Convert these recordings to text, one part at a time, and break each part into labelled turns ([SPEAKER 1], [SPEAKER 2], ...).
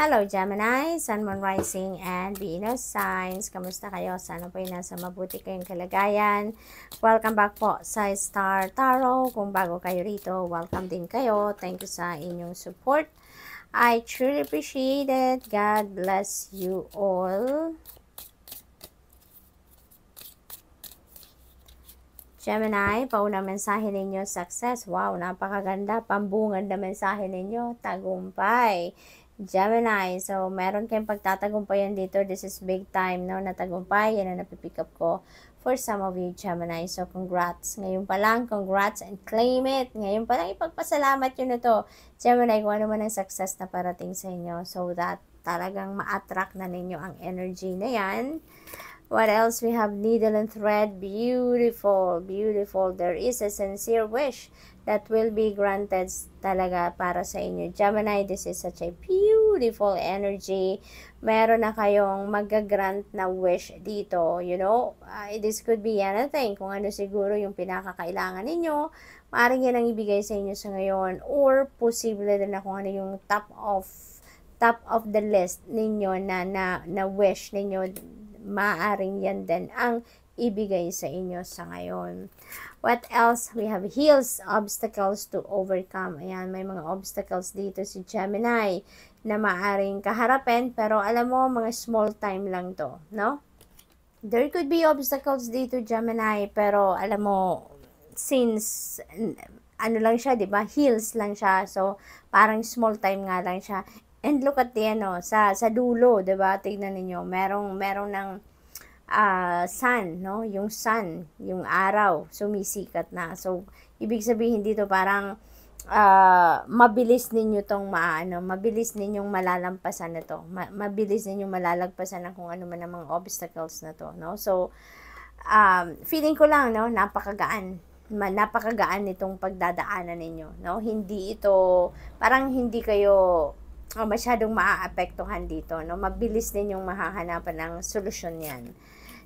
[SPEAKER 1] Hello Gemini, Sun, Moon, Rising, and Venus signs. Kamusta kayo? Sana po ay nasa mabuti kayong kalagayan. Welcome back po sa Star Tarot. Kung bago kayo rito, welcome din kayo. Thank you sa inyong support. I truly appreciate it. God bless you all. Gemini, paunang mensahe ninyo, success. Wow, napakaganda. Pambungad na mensahe ninyo, tagumpay. Gemini, so meron kayong pagtatagumpayan dito. This is big time, no? Natagumpay, yan ang napipick up ko for some of you, Gemini. So, congrats. Ngayon pa lang, congrats and claim it. Ngayon pa lang, ipagpasalamat yun na to. Gemini, kung ano man ang success na parating sa inyo so that talagang ma-attract na ninyo ang energy na yan. What else? We have needle and thread. Beautiful, beautiful. There is a sincere wish that will be granted talaga para sa inyo. Gemini, this is such a beautiful energy. Meron na kayong mag-grant na wish dito. You know, this could be anything. Kung ano siguro yung pinakakailangan ninyo, maaaring yan ang ibigay sa inyo sa ngayon. Or posible din na kung ano yung top of the list ninyo na wish ninyo, maaring yan din ang ibigay sa inyo sa ngayon. What else? We have hills, obstacles to overcome. Ayan, may mga obstacles dito si Gemini na maaring kaharapin, pero alam mo, mga small time lang to, no? There could be obstacles dito, Gemini, pero alam mo, since ano lang siya, 'di ba? Hills lang siya. So, parang small time nga lang siya. And look at the sa dulo, 'di ba? Tingnan niyo, merong ng sun, no? Yung sun, yung araw, sumisikat na. So, ibig sabihin dito parang mabilis ninyo tong mabilis ninyong malalampasan na to. Mabilis ninyong malalagpasan ng kung ano man ang mga obstacles na to, no? So, feeling ko lang, no, napakagaan nitong pagdadaanan ninyo, no? Hindi ito, parang hindi kayo masyadong maaapektuhan dito, no? Mabilis ninyong mahahanapan ng solusyon yan.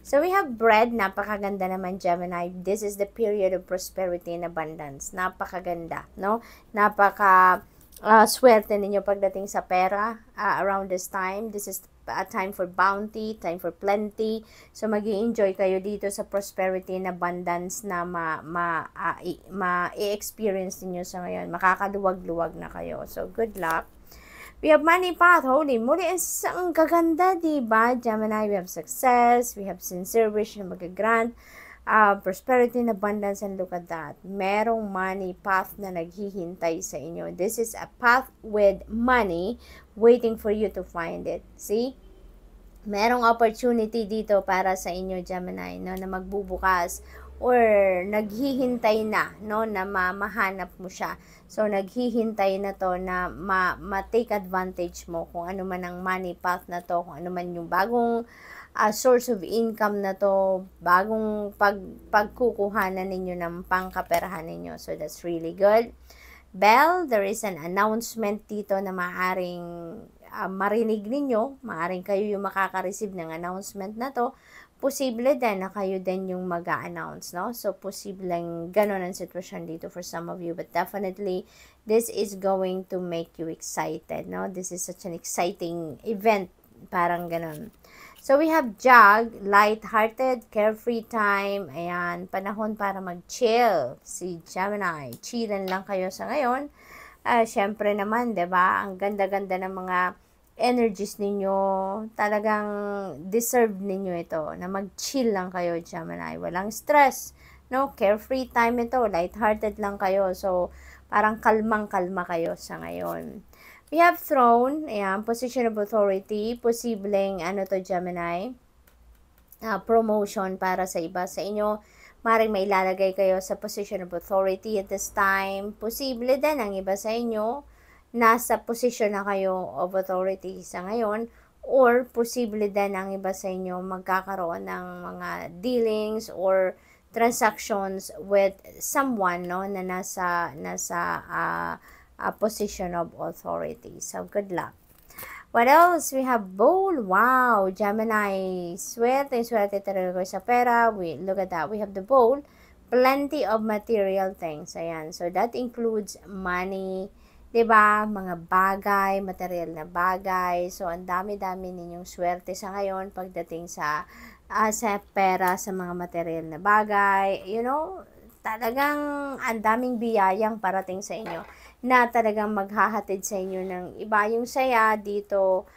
[SPEAKER 1] So, we have bread. Napakaganda naman, Gemini. This is the period of prosperity and abundance. Napakaganda, no? Swerte ninyo pagdating sa pera around this time. This is a time for bounty, time for plenty. So, mag-i-enjoy kayo dito sa prosperity and abundance na ma-experience ninyo sa ngayon. Makakaluwag-luwag na kayo. So, good luck. We have money path, holy moly, ang gaganda, diba? Gemini, we have success, we have sincere wish na mag-grant, prosperity and abundance, and look at that. Merong money path na naghihintay sa inyo. This is a path with money waiting for you to find it. See? Merong opportunity dito para sa inyo, Gemini, no, na magbubukas or naghihintay na, no, na mahanap mo siya. So, naghihintay na to na ma-take advantage mo kung ano man ang money path na to, kung ano man yung bagong source of income na to, bagong pagkukuhanan ninyo ng pangkaperahan ninyo. So, that's really good. Bell, there is an announcement dito na maaaring marinig ninyo, maaaring kayo yung makaka-receive ng announcement na to. Posible din na kayo din yung mag-a-announce, no? So, posibleng ganun ang sitwasyon dito for some of you. But definitely, this is going to make you excited, no? This is such an exciting event. Parang ganun. So, we have Jug, light-hearted, carefree time. Ayan, panahon para mag-chill. Si Gemini, chillan lang kayo sa ngayon. Syempre naman, 'di ba? Ang ganda-ganda ng mga energies ninyo, talagang deserve ninyo ito, na mag-chill lang kayo, Gemini. Walang stress, no? Carefree time ito, light-hearted lang kayo. So, parang kalmang-kalma kayo sa ngayon. We have throne, ayan, position of authority, posibleng, Gemini, promotion para sa iba sa inyo. Maring may ilalagay kayo sa position of authority at this time. Posible din ang iba sa inyo, nasa position na kayo of authority sa ngayon, or posible din ang iba sa inyo magkakaroon ng mga dealings or transactions with someone, no, na nasa position of authority. So, good luck. What else? We have bowl. Wow, Gemini, swerte talaga sa pera. Look at that. We have the bowl. Plenty of material things. Ayan. So, that includes money, 'Di ba? Mga bagay, material na bagay. So, ang dami-dami ninyong swerte sa ngayon pagdating sa pera, sa mga material na bagay. Talagang ang daming biyayang parating sa inyo na talagang maghahatid sa inyo ng iba yung saya dito,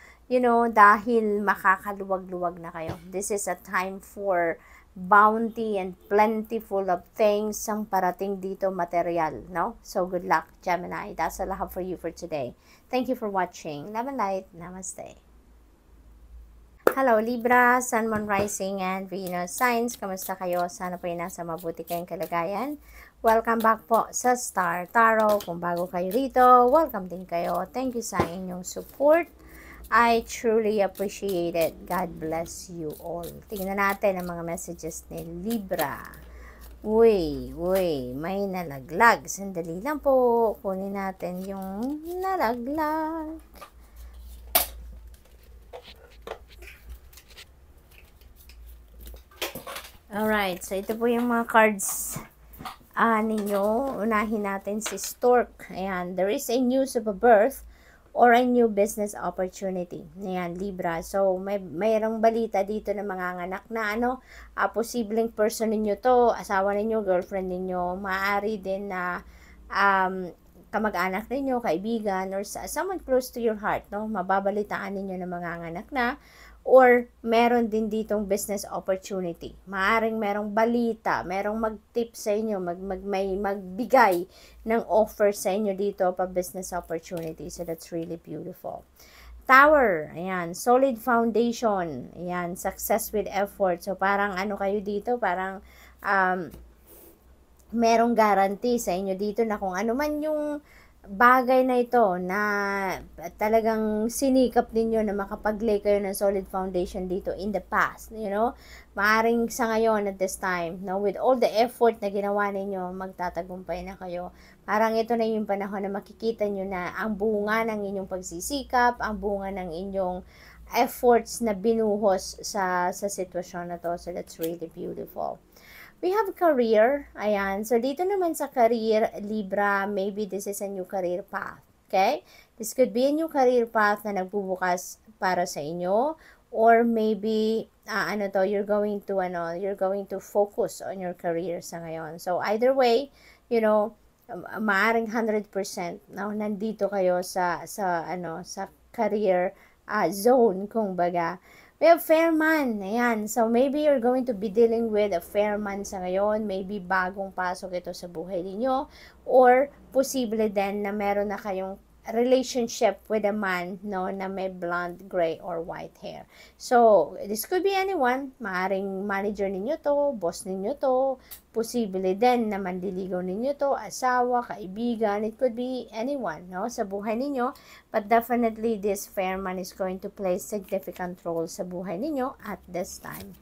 [SPEAKER 1] dahil makakaluwag-luwag na kayo. This is a time for bounty and plentiful of things ang parating dito material, no? So, good luck, Gemini. That's all I have for you for today. Thank you for watching. Love and light. Namaste. Hello, Libra, Sun, Moon, Rising, and Venus signs. Kamusta kayo? Sana po yung nasa mabuti kayong kalagayan. Welcome back po sa Star Tarot. Kung bago kayo rito, welcome din kayo. Thank you sa inyong support. I truly appreciate it. God bless you all. Tingnan natin ang mga messages ni Libra. Uy, may nalaglag. Sandali lang po. Kunin natin yung nalaglag. Alright, so ito po yung mga cards ninyo. Unahin natin si Stork. Ayan, there is a news of a birth or a new business opportunity. Ayan, Libra. So, mayroong balita dito na manganganak na posibleng person ninyo to, asawa ninyo, girlfriend ninyo, maaari din na kamag-anak ninyo, kaibigan, or someone close to your heart, no? Mababalitaan ninyo na manganganak na, or meron din ditong business opportunity. Maaring merong balita, merong mag-tip sa inyo, may magbigay ng offer sa inyo dito pa business opportunity. So, that's really beautiful. Tower, ayan, solid foundation, ayan, success with effort. So, parang kayo dito, parang merong guarantee sa inyo dito na kung ano man yung bagay na ito na talagang sinikap ninyo na makapag-lay kayo ng solid foundation dito in the past, maaring sa ngayon at this time, with all the effort na ginawa ninyo, magtatagumpay na kayo. Parang ito na yung panahon na makikita nyo na ang bunga ng inyong pagsisikap, ang bunga ng inyong efforts na binuhos sa sitwasyon na to. So that's really beautiful. We have career. Ayan. So, dito naman sa career, Libra, maybe this is a new career path. Okay? This could be a new career path na nagbubukas para sa inyo. Or maybe, you're going to focus on your career sa ngayon. So, either way, maaring 100%, nandito kayo sa career zone, kung baga. We have fair man. Ayan. So, maybe you're going to be dealing with a fair man sa ngayon. Maybe bagong pasok ito sa buhay ninyo. Or, posible din na meron na kayong relationship with a man, na may blonde, gray, or white hair. So, this could be anyone. Maaring manager ninyo to, boss ninyo to, posible din na mandiligaw ninyo to, asawa, kaibigan, it could be anyone, sa buhay ninyo. But definitely, this fair man is going to play significant role sa buhay ninyo at this time.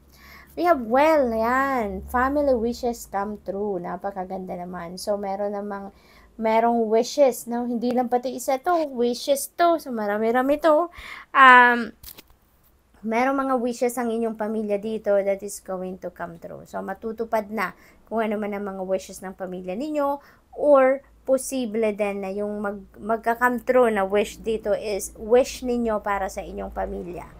[SPEAKER 1] We have ayan, family wishes come true. Napakaganda naman. So, merong wishes, hindi lang pati isa to, wishes to. So, marami-rami to. Merong mga wishes ang inyong pamilya dito that is going to come true. So, matutupad na kung ano man ang mga wishes ng pamilya ninyo, or posible din na yung magka-come true na wish dito is wish ninyo para sa inyong pamilya,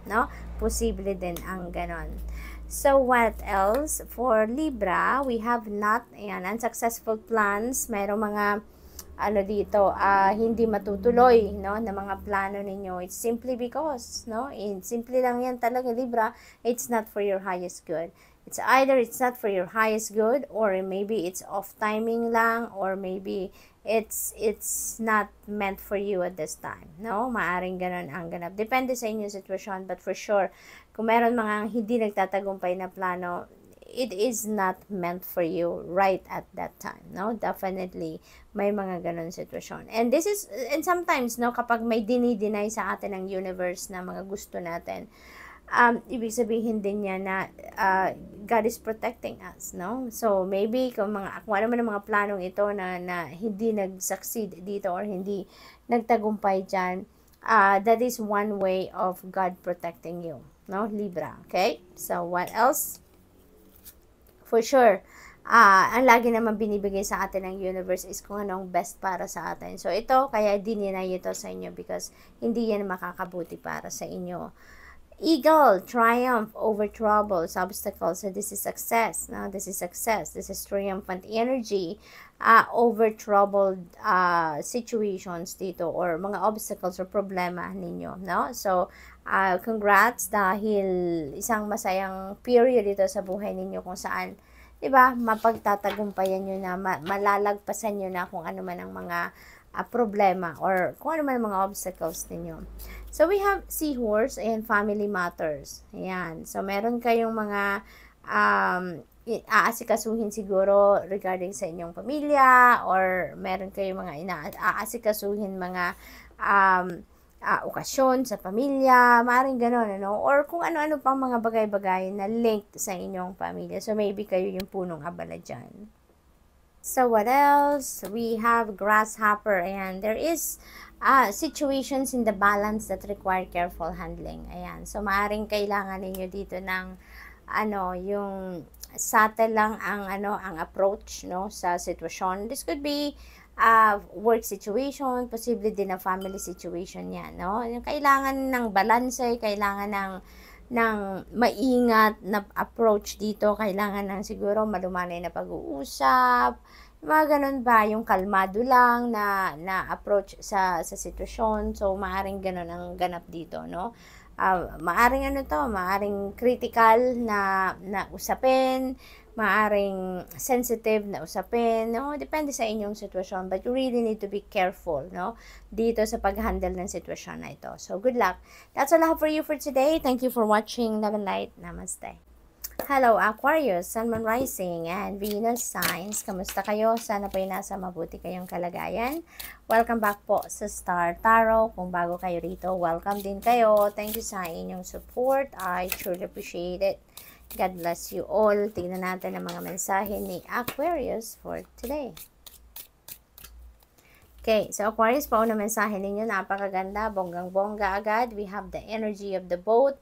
[SPEAKER 1] Posible din ang ganon. So, what else? For Libra, we have ayan, unsuccessful plans. Merong mga dito, hindi matutuloy, na mga plano ninyo. It's simply because, simple lang yan talaga, Libra, it's not for your highest good. It's either it's not for your highest good, or maybe it's off timing lang, or maybe it's not meant for you at this time, Maaring ganun ang ganap. Depende sa inyong sitwasyon, but for sure, kung meron mga hindi nagtatagumpay na plano, it is not meant for you right at that time, Definitely, may mga ganun sitwasyon. And sometimes, kapag may dinideny sa atin ng universe na mga gusto natin, ibig sabihin din niya na God is protecting us, So, maybe, kung ano man ang mga planong ito na hindi nag-succeed dito or hindi nagtagumpay dyan, that is one way of God protecting you, Libra, okay? So, what else? For sure, ang lagi naman binibigay sa atin ng universe is kung anong best para sa atin. So, ito, kaya dininay ito sa inyo because hindi yan makakabuti para sa inyo. Eagle, triumph over troubles, obstacles. So, this is success. No? This is success. This is triumphant energy over troubled situations dito or mga obstacles or problema ninyo. No? So, congrats dahil isang masayang period ito sa buhay ninyo kung saan, diba, mapagtatagumpayan nyo na, malalagpasan nyo na kung ano man ang mga problema or kung ano man ang mga obstacles ninyo. So, we have Seahorse and Family Matters. Ayan. So, meron kayong mga aasikasuhin siguro regarding sa inyong pamilya or meron kayong mga aasikasuhin mga okasyon sa pamilya, maaaring gano'n, ano? Or kung ano-ano pang mga bagay-bagay na linked sa inyong pamilya. So, maybe kayo yung punong abala dyan. So, what else? We have Grasshopper. Ayan. There is situations in the balance that require careful handling. Ayan. So, maaaring kailangan ninyo dito ng yung subtle lang ang approach, no, sa sitwasyon. This could be work situation, posible din na family situation yan, no? Yung kailangan ng balanse, kailangan ng maingat na approach dito, kailangan ng siguro malumanay na pag-uusap, mga ganun ba, yung kalmado lang na approach sa sitwasyon. So, maaring ganun ang ganap dito, no? Maaring maaring critical na usapin, maaring sensitive na usapin, no? Depende sa inyong sitwasyon, but you really need to be careful, no? Dito sa pag-handle ng sitwasyon na ito. So, good luck. That's all I have for you for today. Thank you for watching. Love and light. Namaste. Hello Aquarius, Sun, Moon, Rising, and Venus signs. Kamusta kayo? Sana po nasa mabuti kayong kalagayan. Welcome back po sa Star Tarot. Kung bago kayo rito, welcome din kayo. Thank you sa inyong support. I truly appreciate it. God bless you all. Tingnan natin ang mga mensahe ni Aquarius for today. Okay, so Aquarius, pauna mensahe ninyo, napakaganda, bonggang-bongga agad. We have the energy of the boat.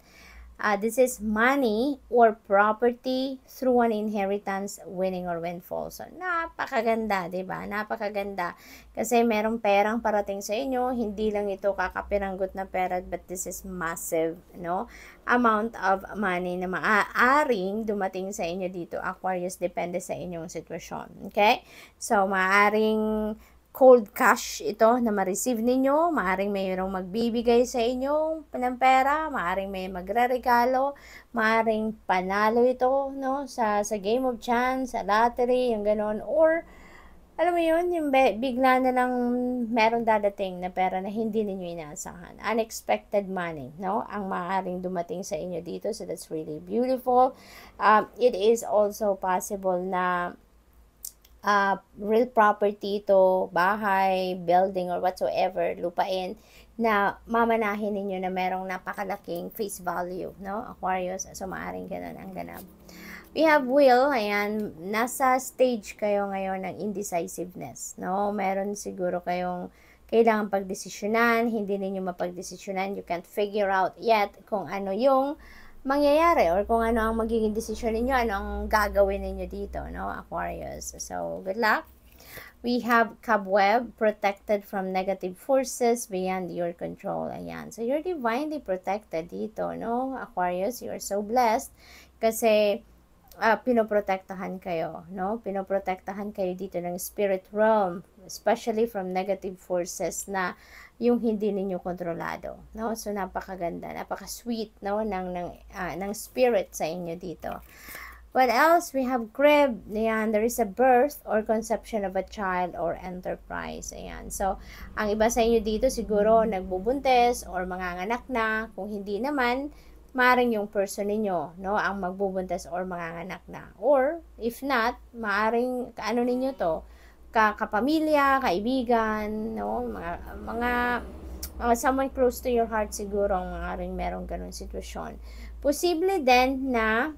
[SPEAKER 1] This is money or property through an inheritance, winning or windfall. So, napakaganda, diba? Napakaganda. Kasi merong perang parating sa inyo, hindi lang ito kakapiranggot na pera, but this is massive, no? Amount of money na maaaring dumating sa inyo dito, Aquarius, depende sa inyong sitwasyon. Okay? So, maaaring cold cash ito na ma-receive ninyo, maaring mayroong magbibigay sa inyo ng pera, maaring may magre-regalo, maaring panalo ito, no, sa game of chance, sa lottery, yung ganon, or alam mo yun, yung bigla na lang merong dadating na pera na hindi ninyo inaasahan. Unexpected money, no, ang maaring dumating sa inyo dito, so that's really beautiful. It is also possible na real property to, bahay, building, or whatsoever, lupain, na mamanahin ninyo na merong napakalaking face value, no, Aquarius. So, maaring ganun ang ganap. We have Will, ayan, nasa stage kayo ngayon ng indecisiveness, no, meron siguro kayong kailangan pagdesisyonan, hindi ninyo mapagdesisyonan, you can't figure out yet kung ano yung mangyayari or kung ano ang magiging desisyon ninyo, ano ang gagawin ninyo dito, no, Aquarius. So, good luck. We have Cobweb, protected from negative forces beyond your control. Ayan. So, you're divinely protected dito, no, Aquarius. You are so blessed kasi pinoprotektahan kayo, no? Pinoprotektahan kayo dito ng spirit realm, especially from negative forces na yung hindi ninyo kontrolado, no? So, napakaganda, napaka-sweet, no, ng spirit sa inyo dito. What else? We have Crib. Ayan, there is a birth or conception of a child or enterprise. Ayan. So, ang iba sa inyo dito siguro nagbubuntis or manganganak na. Kung hindi naman, maaring yung person ninyo, no, ang magbubuntis or manganganak na. Or, if not, maaring, ninyo to, kapamilya, kaibigan, no, mga someone close to your heart siguro ang maaring merong ganun sitwasyon. Posible din na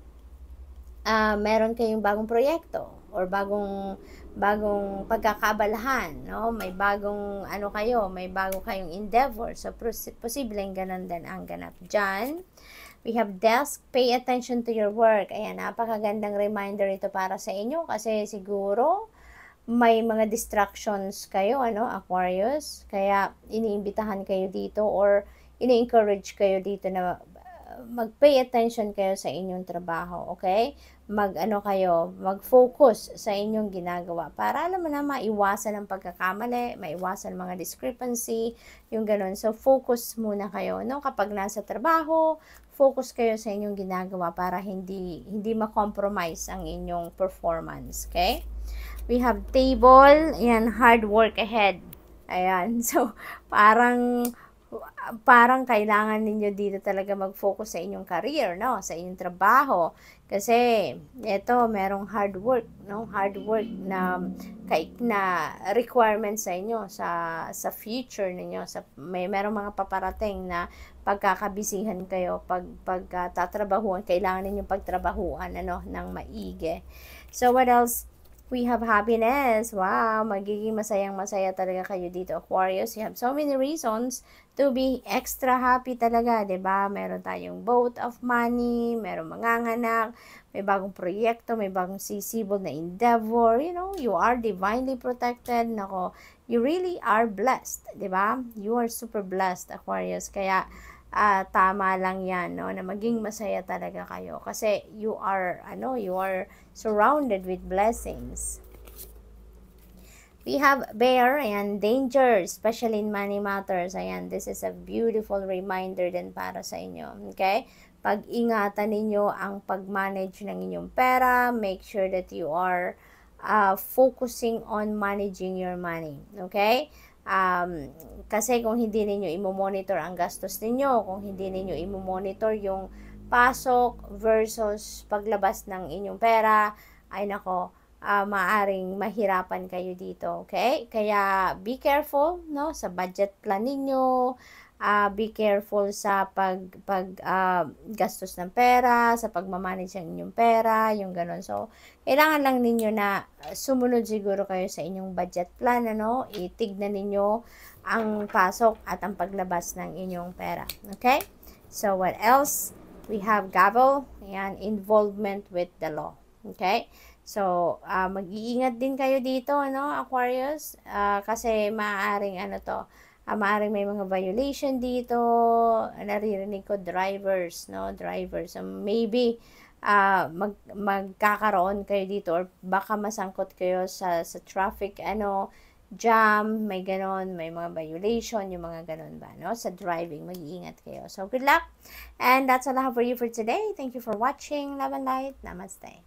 [SPEAKER 1] meron kayong bagong proyekto or bagong pagkakaabalahan, no, may bagong may bago kayong endeavor. So, posibleng ganun din ang ganap dyan. We have desk, pay attention to your work. Ayan, napakagandang reminder ito para sa inyo kasi siguro may mga distractions kayo, ano, Aquarius. Kaya iniimbitahan kayo dito or ini-encourage kayo dito na mag-pay attention kayo sa inyong trabaho, okay? Mag-ano kayo, mag-focus sa inyong ginagawa para alam mo na maiwasan ang pagkakamali, maiwasan mga discrepancy, yung ganun. So, focus muna kayo, no? Kapag nasa trabaho, focus kayo sa inyong ginagawa para hindi ma-compromise ang inyong performance, okay? We have table, ayan, hard work ahead. Ayan, so parang kailangan ninyo dito talaga mag-focus sa inyong career, no? Sa inyong trabaho. Kasi ito, merong hard work, no? Hard work na requirement sa inyo sa future ninyo. Merong mga paparating na pagkakabisihan kayo tatrabahuan, kailangan ninyong pagtrabahuan ng maigi. So what else? We have happiness. Wow, magiging masayang-masaya talaga kayo dito, Aquarius. You have so many reasons to be extra happy talaga, 'di ba? Meron tayong boat of money, meron manganganak, may bagong proyekto, may bagong sisibol na endeavor. You know, you are divinely protected. Nako, you really are blessed, 'di ba? You are super blessed, Aquarius. Kaya tama lang yan, no, na maging masaya talaga kayo kasi you are surrounded with blessings. We have bear, ayan, danger, especially in money matters. Ayan, this is a beautiful reminder din para sa inyo, okay? Pag-ingatan ninyo ang pag-manage ng inyong pera. Make sure that you are focusing on managing your money, okay? Kasi kung hindi ninyo imo-monitor ang gastos ninyo, kung hindi ninyo imo-monitor yung pasok versus paglabas ng inyong pera, ay nako, maaring mahirapan kayo dito, okay? Kaya be careful, no, sa budget plan ninyo. Be careful sa gastos ng pera, sa pagmamanage ng inyong pera, yung ganun. So, kailangan lang ninyo na sumunod siguro kayo sa inyong budget plan, ano? Itignan ninyo ang pasok at ang paglabas ng inyong pera. Okay? So, what else? We have gavel, ayan, involvement with the law. Okay? So, mag-iingat din kayo dito, no, Aquarius? Kasi maaaring maaaring may mga violation dito. Naririnig ko drivers, no? Drivers. So, maybe magkakaroon kayo dito or baka masangkot kayo sa traffic jam, may ganon, may mga violation, yung mga ganon ba, no? Sa driving, mag-iingat kayo. So, good luck. And that's all I have for you for today. Thank you for watching. Love and light. Namaste.